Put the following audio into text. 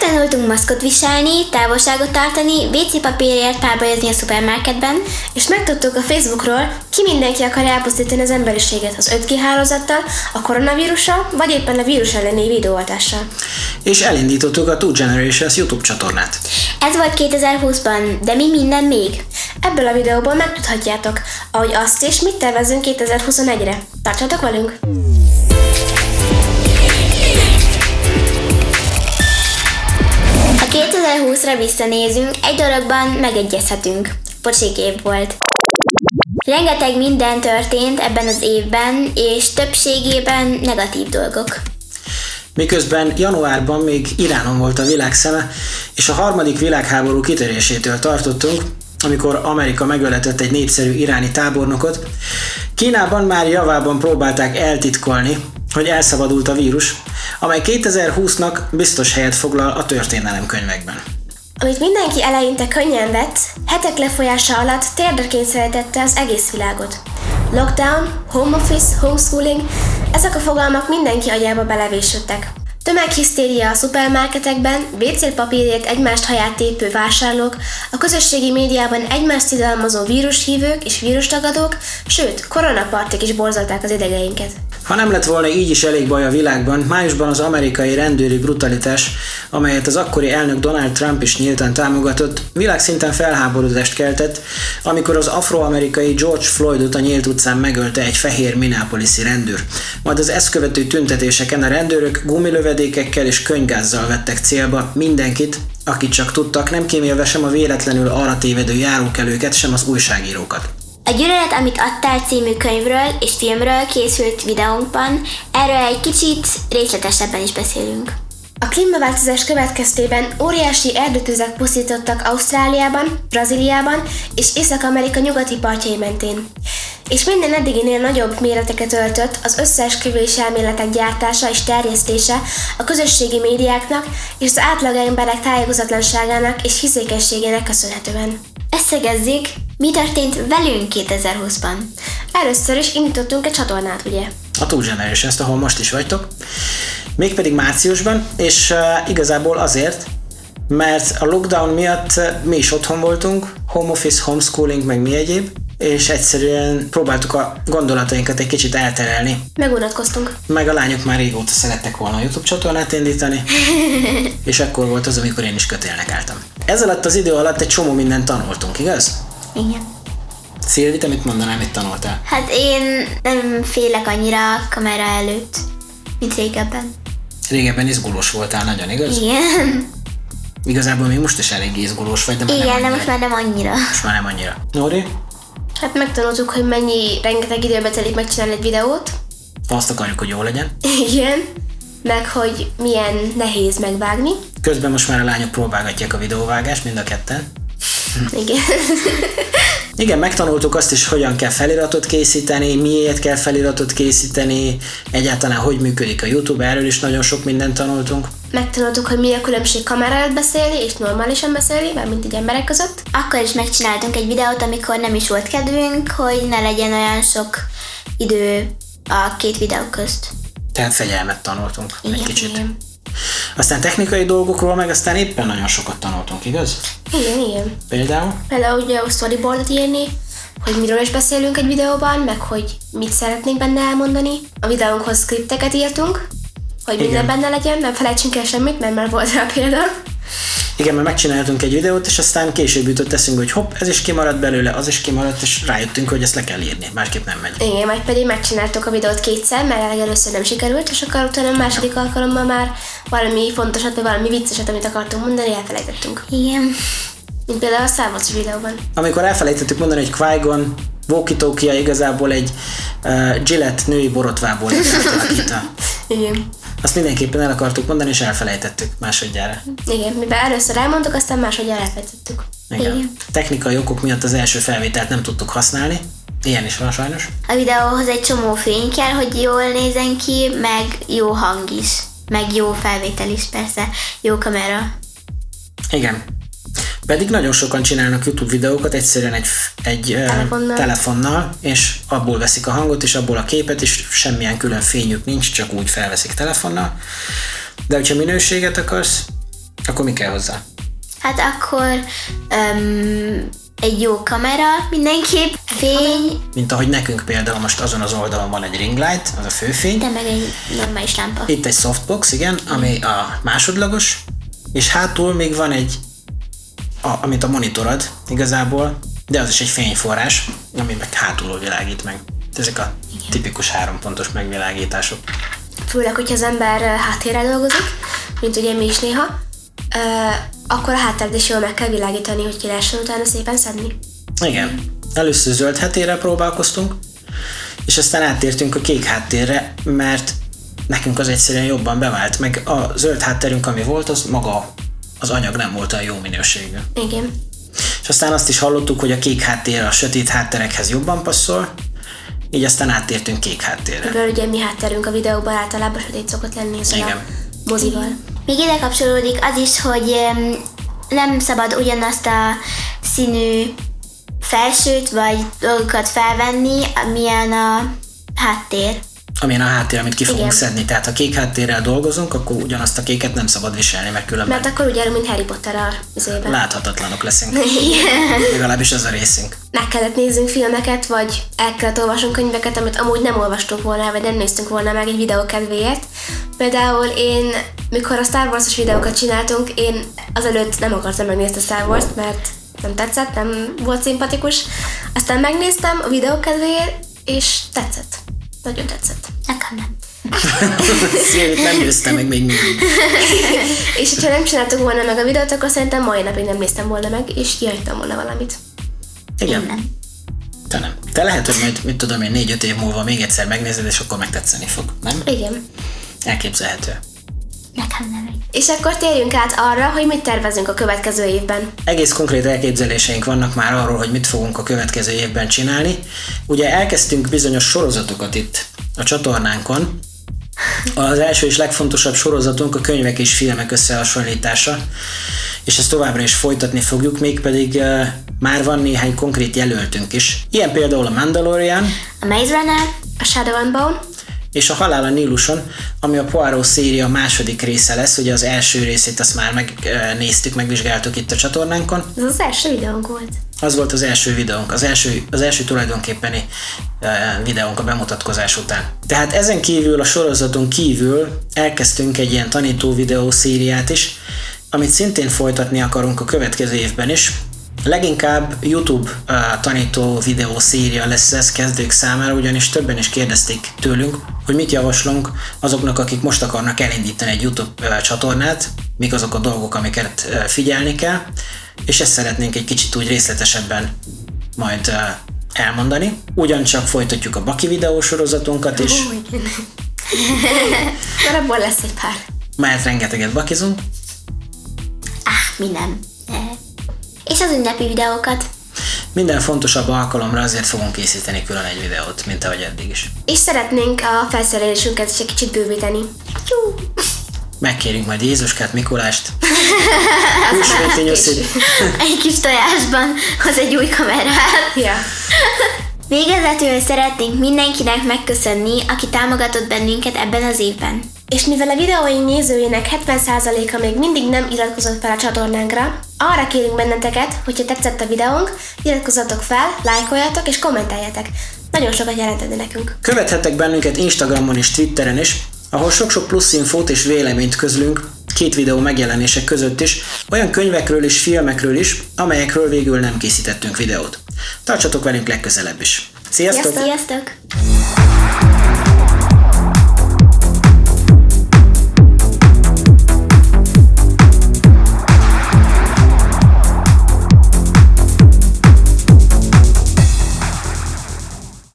Megtanultunk maszkot viselni, távolságot tartani, WC papírért párbajozni a szupermarketben, és megtudtuk a Facebookról, ki mindenki akar elpusztítani az emberiséget az 5G hálózattal, a koronavírussal, vagy éppen a vírus elleni videóoltással. És elindítottuk a Two Generations YouTube csatornát. Ez volt 2020-ban, de mi minden még? Ebből a videóból megtudhatjátok, ahogy azt és mit tervezünk 2021-re. Tartsatok velünk! Ha 2020-ra visszanézünk, egy dologban megegyezhetünk. Pocsék év volt. Rengeteg minden történt ebben az évben, és többségében negatív dolgok. Miközben januárban még Iránon volt a világ szeme, és a harmadik világháború kitörésétől tartottunk, amikor Amerika megöletett egy népszerű iráni tábornokot, Kínában már javában próbálták eltitkolni, hogy elszabadult a vírus, amely 2020-nak biztos helyet foglal a történelemkönyvekben. Amit mindenki eleinte könnyen vett, hetek lefolyása alatt térdre kényszerítette az egész világot. Lockdown, home office, homeschooling, ezek a fogalmak mindenki agyába belevésődtek. Tömeghisztéria a szupermarketekben, WC papírért egymást haját tépő vásárlók, a közösségi médiában egymást szidalmazó vírushívők és vírustagadók, sőt, koronapartik is borzolták az idegeinket. Ha nem lett volna így is elég baj a világban, májusban az amerikai rendőri brutalitás, amelyet az akkori elnök Donald Trump is nyíltan támogatott, világszinten felháborodást keltett, amikor az afroamerikai George Floydot a nyílt utcán megölte egy fehér minneapolisi rendőr. Majd az ezt követő tüntetéseken a rendőrök gumilövedékekkel és könyvgázzal vettek célba mindenkit, akit csak tudtak, nem kímélve sem a véletlenül arra tévedő járókelőket, sem az újságírókat. A Gyűlölet, amit adtál című könyvről és filmről készült videónkban, erről egy kicsit részletesebben is beszélünk. A klímaváltozás következtében óriási erdőtüzek pusztítottak Ausztráliában, Brazíliában és Észak-Amerika nyugati partjai mentén. És minden eddiginél nagyobb méreteket öltött az összeesküvés elméletek gyártása és terjesztése a közösségi médiáknak és az átlag emberek tájékozatlanságának és hiszékességének köszönhetően. Összegezzük, mi történt velünk 2020-ban? Először is indítottunk egy csatornát, ugye? A Two Generations, ahol most is vagytok. Mégpedig márciusban, és igazából azért, mert a lockdown miatt mi is otthon voltunk, home office, homeschooling, meg mi egyéb, és egyszerűen próbáltuk a gondolatainkat egy kicsit elterelni. Megunatkoztunk. Meg a lányok már régóta szerettek volna a YouTube csatornát indítani, és akkor volt az, amikor én is kötélnek álltam. Ez alatt az idő alatt egy csomó mindent tanultunk, igaz? Igen. Szilvi, te mit mondanál, mit tanultál? Hát én nem félek annyira a kamera előtt, mint régebben. Régebben izgulós voltál nagyon, igaz? Igen. Igazából még most is elég izgulós vagy, de már Igen, nem annyira. de most már nem annyira. Most már nem annyira. Nóri? Hát megtanultuk, hogy rengeteg időbe telik megcsinálni egy videót. Azt akarjuk, hogy jó legyen. Igen. Meg hogy milyen nehéz megvágni. Közben most már a lányok próbálgatják a videóvágást, mind a ketten. Igen. Igen, megtanultuk azt is, hogyan kell feliratot készíteni, miért kell feliratot készíteni, egyáltalán hogy működik a YouTube, erről is nagyon sok mindent tanultunk. Megtanultuk, hogy mi a különbség kamera előtt beszélni és normálisan beszélni, mármint így emberek között. Akkor is megcsináltunk egy videót, amikor nem is volt kedvünk, hogy ne legyen olyan sok idő a két videó közt. Tehát fegyelmet tanultunk egy kicsit. Igen. Aztán technikai dolgokról meg aztán éppen nagyon sokat tanultunk, igaz? Igen. Például ugye a storyboardot írni, hogy miről is beszélünk egy videóban, meg hogy mit szeretnénk benne elmondani. A videónkhoz skripteket írtunk, hogy minden benne legyen, nem felejtsünk el semmit, mert már volt rá példa. Igen, mert megcsináltunk egy videót, és aztán később jutott eszünkbe, hogy hopp, ez is kimaradt belőle, az is kimaradt, és rájöttünk, hogy ezt le kell írni, másképp nem megy. Igen, majd pedig megcsináltuk a videót kétszer, mert először nem sikerült, és akkor utána a második alkalommal már valami fontosat, vagy valami vicceset, amit akartunk mondani, elfelejtettünk. Igen. Mint például a Star Wars videóban. Amikor elfelejtettük mondani, hogy Qui-Gon walkie-talkie igazából egy Gillette női borotvából lett átalakítva. Igen. Azt mindenképpen el akartuk mondani, és elfelejtettük másodjára. Igen, mivel először elmondtuk, aztán másodjára elfelejtettük. Igen. Technikai okok miatt az első felvételt nem tudtuk használni. Ilyen is van sajnos. A videóhoz egy csomó fény kell, hogy jól nézzen ki, meg jó hang is. Meg jó felvétel is, persze. Jó kamera. Igen. Pedig nagyon sokan csinálnak YouTube videókat egyszerűen egy telefonnal, és abból veszik a hangot, és abból a képet, és semmilyen külön fényük nincs, csak úgy felveszik telefonnal. De hogyha minőséget akarsz, Akkor mi kell hozzá? Hát akkor egy jó kamera mindenképp, fény, Mint ahogy nekünk például most azon az oldalon van egy ring light, az a főfény. de meg egy normális lámpa. Itt egy softbox, igen, ami a másodlagos, és hátul még van egy, amit a monitor ad igazából, de az is egy fényforrás, ami meg hátulról világít meg. Ezek a tipikus 3 pontos megvilágítások. Főleg, hogyha az ember háttérrel dolgozik, mint ugye mi is néha, akkor a hátteret is jól meg kell világítani, hogy ki lehessen utána szépen szedni. Igen. Először zöld háttérrel próbálkoztunk, és aztán áttértünk a kék háttérre, mert nekünk az egyszerűen jobban bevált, meg a zöld hátterünk, ami volt, az maga az anyag nem volt olyan jó minőségű. Igen. És aztán azt is hallottuk, hogy a kék háttér a sötét hátterekhez jobban passzol, így aztán áttértünk kék háttérre. Mivel ugye mi hátterünk a videóban általában sötét szokott lenni ezzel Igen. a mozival. Még ide kapcsolódik az is, hogy nem szabad ugyanazt a színű felsőt vagy dolgokat felvenni, milyen a háttér. Amilyen a háttér, amit ki fogunk Igen. szedni. Tehát ha kék háttérrel dolgozunk, akkor ugyanazt a kéket nem szabad viselni, mert különben Mert akkor úgy járunk, mint Harry Potter a izében. láthatatlanok leszünk. Legalábbis ez a részünk. Meg kellett néznünk filmeket, vagy el kellett olvasnunk könyveket, amit amúgy nem olvastunk volna, vagy nem néztünk volna meg egy videó kedvéért. Például én, mikor a Star Wars-os videókat csináltunk, én azelőtt nem akartam megnézni a Star Wars-t, mert nem tetszett, nem volt szimpatikus. Aztán megnéztem a videó kedvéért, és tetszett. Nagyon tetszett. Nekem nem. Szilvit nem győztem meg még mindig. És hogyha nem csináltuk volna meg a videót, akkor szerintem mai napig nem néztem volna meg, és kihagytam volna valamit. Igen. Nem. Te nem. Te lehet, hogy majd, mit tudom én, 4-5 év múlva még egyszer megnézed, és akkor megtetszeni fog, nem? Igen. Elképzelhető. Nekem nem. És akkor térjünk át arra, hogy mit tervezünk a következő évben. Egész konkrét elképzeléseink vannak már arról, hogy mit fogunk a következő évben csinálni. Ugye elkezdtünk bizonyos sorozatokat itt a csatornánkon. Az első és legfontosabb sorozatunk a könyvek és filmek összehasonlítása, és ezt továbbra is folytatni fogjuk, mégpedig már van néhány konkrét jelöltünk is. Ilyen például a Mandalorian A Maze Runner, A Shadow and Bone, és a Halál a Níluson, ami a Poirot széria második része lesz. Ugye az első részét azt már megnéztük, megvizsgáltuk itt a csatornánkon. ez az első videónk volt. Az volt az első videónk, az első tulajdonképpeni videónk a bemutatkozás után. Tehát ezen kívül, a sorozaton kívül elkezdtünk egy ilyen tanító videó szériát is, amit szintén folytatni akarunk a következő évben is. Leginkább YouTube tanító videó széria lesz ez kezdők számára, ugyanis többen is kérdezték tőlünk, hogy mit javaslunk azoknak, akik most akarnak elindítani egy YouTube csatornát, mik azok a dolgok, amiket figyelni kell, és ezt szeretnénk egy kicsit úgy részletesebben majd elmondani. Ugyancsak folytatjuk a Baki videósorozatunkat is, Mert abból lesz egy pár. mert rengeteget bakizunk. mi nem. És az ünnepi videókat. Minden fontosabb alkalomra azért fogunk készíteni külön egy videót, mint ahogy eddig is. És szeretnénk a felszerelésünket is egy kicsit bővíteni. Tyú! Megkérjük majd Jézuskát, Mikulást, húsvéti nyuszit. Egy kis tojásban hoz egy új kamerát. Ja. Végezetül szeretnénk mindenkinek megköszönni, aki támogatott bennünket ebben az évben. És mivel a videóink nézőinek 70%-a még mindig nem iratkozott fel a csatornánkra, arra kérünk benneteket, hogyha tetszett a videónk, iratkozzatok fel, lájkoljatok és kommenteljetek. Nagyon sokat jelentene nekünk. Követhettek bennünket Instagramon és Twitteren is, ahol sok-sok plusz infót és véleményt közlünk, 2 videó megjelenések között is, olyan könyvekről és filmekről is, amelyekről végül nem készítettünk videót. Tartsatok velünk legközelebb is. Sziasztok! Sziasztok!